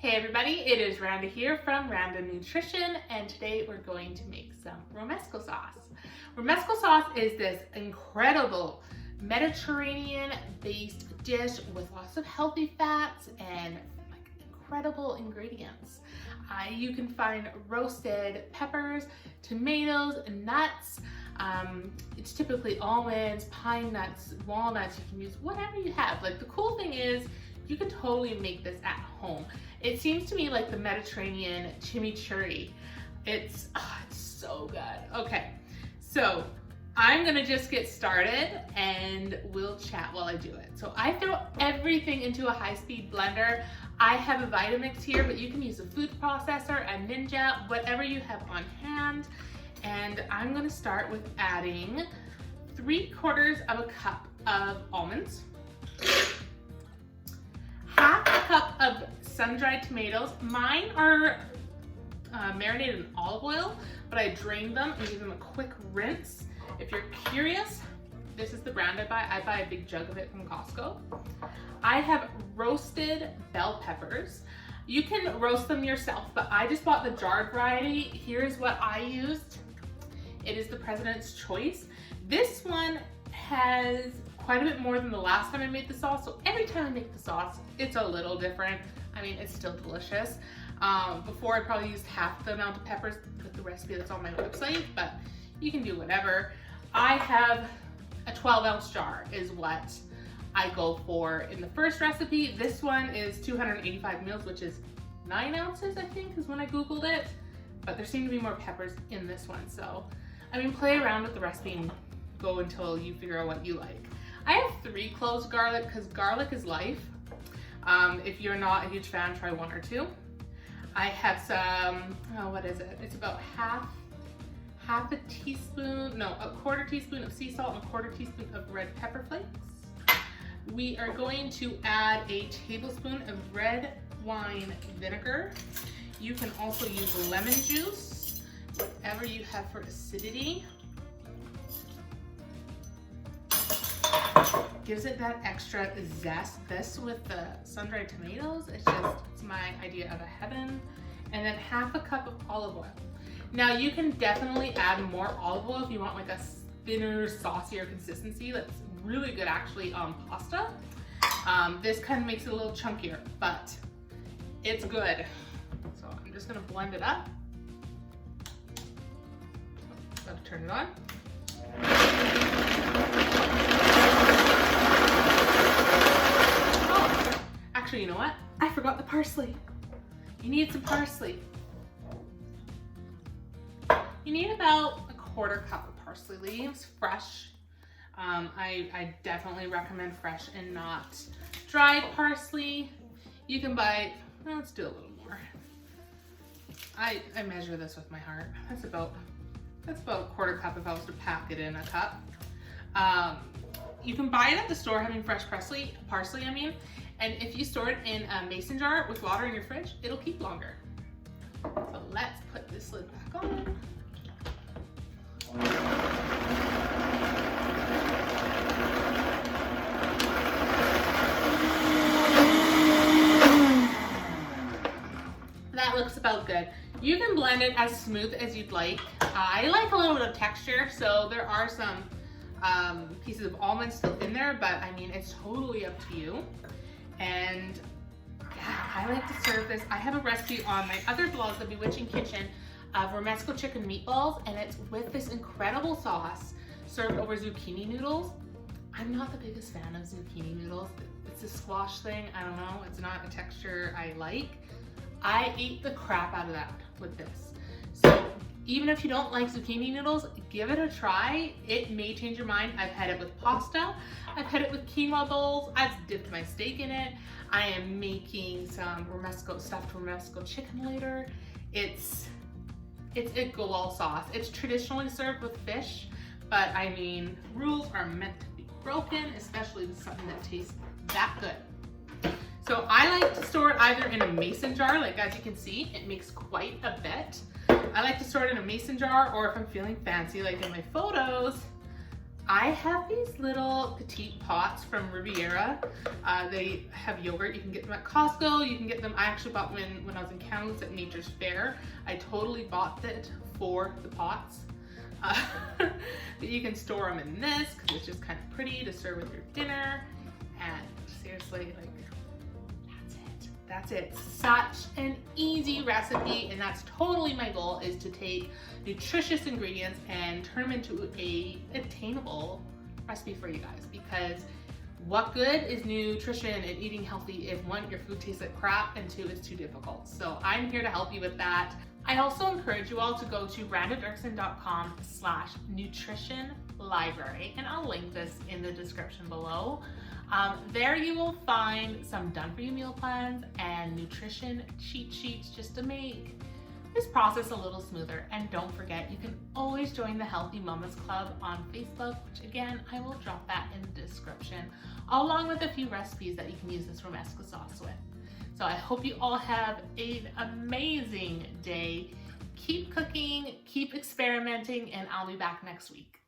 Hey everybody, it is Rhonda here from Rhonda Nutrition, and today we're going to make some ROMESCO sauce. ROMESCO sauce is this incredible Mediterranean-based dish with lots of healthy fats and incredible ingredients. You can find roasted peppers, tomatoes, nuts. It's typically almonds, pine nuts, walnuts. You can use whatever you have. Like, the cool thing is you can totally make this at home. It seems to me like the Mediterranean chimichurri. It's so good. Okay, so I'm gonna just get started and we'll chat while I do it. So I throw everything into a high-speed blender. I have a Vitamix here, but you can use a food processor, a Ninja, whatever you have on hand. And I'm gonna start with adding 3/4 of a cup of almonds, half a cup of sun-dried tomatoes. Mine are marinated in olive oil, but I drained them and give them a quick rinse. If you're curious, this is the brand I buy. I buy a big jug of it from Costco. I have roasted bell peppers. You can roast them yourself, but I just bought the jarred variety. Here's what I used. It is the President's Choice. This one has quite a bit more than the last time I made the sauce, so every time I make the sauce, it's a little different. I mean, it's still delicious. Before I probably used half the amount of peppers with the recipe that's on my website, but you can do whatever. I have a 12-ounce jar is what I go for in the first recipe. This one is 285 mils, which is 9 ounces, I think, is when I Googled it. But there seem to be more peppers in this one. So, I mean, play around with the recipe and go until you figure out what you like. I have 3 cloves of garlic because garlic is life. If you're not a huge fan, try 1 or 2. I have some, what is it? It's about a teaspoon, no, a 1/4 teaspoon of sea salt and a 1/4 teaspoon of red pepper flakes. We are going to add a tablespoon of red wine vinegar. You can also use lemon juice, whatever you have for acidity. Gives it that extra zest. This with the sun-dried tomatoes, it's my idea of a heaven. And then half a cup of olive oil. Now you can definitely add more olive oil if you want like a thinner, saucier consistency. That's really good actually on pasta. This kind of makes it a little chunkier, but it's good. So I'm just gonna blend it up. Gotta turn it on. Oh, actually, you know what? I forgot the parsley. You need some parsley. You need about a 1/4 cup of parsley leaves, fresh. I definitely recommend fresh and not dried parsley. You can buy, let's do a little more. I measure this with my heart. That's about a 1/4 cup if I was to pack it in a cup. You can buy it at the store, having fresh parsley, I mean, and if you store it in a mason jar with water in your fridge, it'll keep longer. So let's put this lid back on. That looks about good. You can blend it as smooth as you'd like. I like a little bit of texture, so there are some pieces of almonds still in there, but I mean, it's totally up to you. And yeah, I like to serve this. I have a recipe on my other blog, The Bewitching Kitchen, of ROMESCO chicken meatballs, and it's with this incredible sauce served over zucchini noodles. I'm not the biggest fan of zucchini noodles. It's a squash thing. I don't know. It's not a texture I like. I ate the crap out of that with this. So even if you don't like zucchini noodles, give it a try. It may change your mind. I've had it with pasta. I've had it with quinoa bowls. I've dipped my steak in it. I am making some stuffed ROMESCO chicken later. It's a galal sauce. It's traditionally served with fish, but I mean, rules are meant to be broken, especially with something that tastes that good. So I like to store it either in a mason jar, like as you can see, it makes quite a bit. I like to store it in a mason jar, or if I'm feeling fancy, like in my photos, I have these little petite pots from Riviera. They have yogurt. You can get them at Costco. You can get them, I actually bought when I was in Kamloops at Nature's Fair. I totally bought it for the pots. But you can store them in this because it's just kind of pretty to serve with your dinner. And seriously, like, that's it. Such an easy recipe, and that's totally my goal, is to take nutritious ingredients and turn them into a attainable recipe for you guys. Because what good is nutrition and eating healthy if one, your food tastes like crap, and two, it's too difficult. So I'm here to help you with that. I also encourage you all to go to brandadirksen.com/nutrition library, and I'll link this in the description below. There you will find some done-for-you meal plans and nutrition cheat sheets just to make this process a little smoother. And don't forget, you can always join the Healthy Mamas Club on Facebook, which again, I will drop that in the description, along with a few recipes that you can use this ROMESCO sauce with. So I hope you all have an amazing day. Keep cooking, keep experimenting, and I'll be back next week.